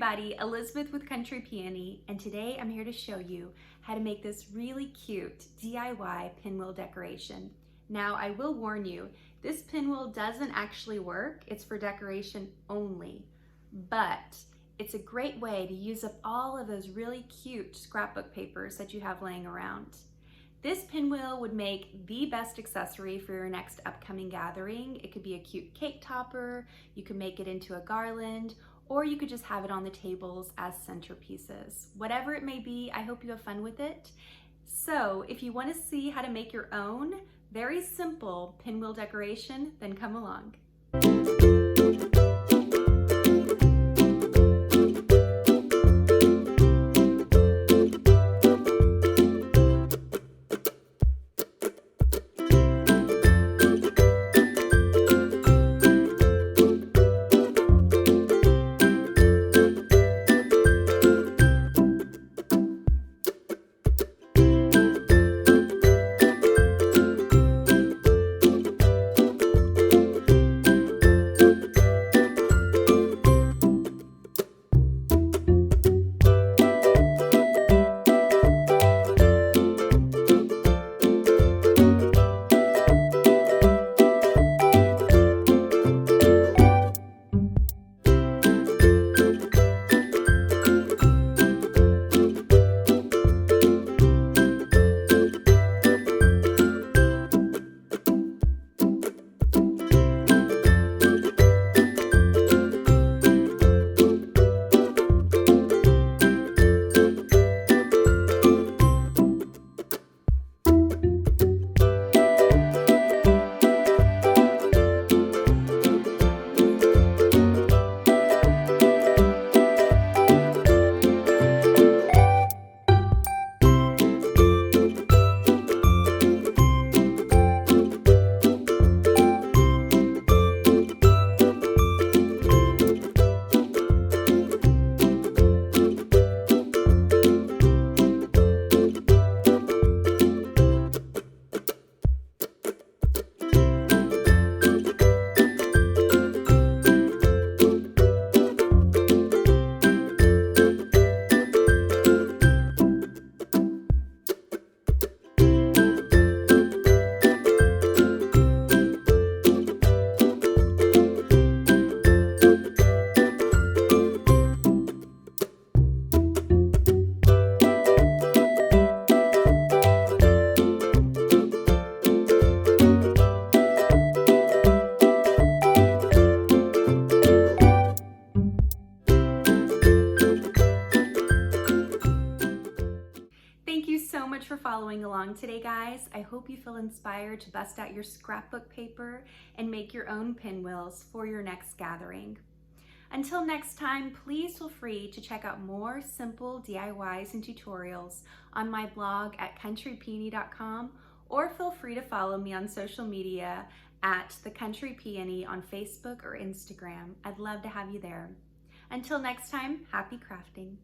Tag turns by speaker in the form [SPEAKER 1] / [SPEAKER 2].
[SPEAKER 1] everybody, Elizabeth with Country Peony, and today I'm here to show you how to make this really cute DIY pinwheel decoration. Now I will warn you, this pinwheel doesn't actually work, it's for decoration only, but it's a great way to use up all of those really cute scrapbook papers that you have laying around. This pinwheel would make the best accessory for your next upcoming gathering. It could be a cute cake topper, you could make it into a garland, or you could just have it on the tables as centerpieces. Whatever it may be, I hope you have fun with it. So if you want to see how to make your own very simple pinwheel decoration, then come along. So much for following along today, guys. I hope you feel inspired to bust out your scrapbook paper and make your own pinwheels for your next gathering. Until next time, please feel free to check out more simple DIYs and tutorials on my blog at countrypeony.com, or feel free to follow me on social media at the Country Peony on Facebook or Instagram. I'd love to have you there. Until next time, happy crafting.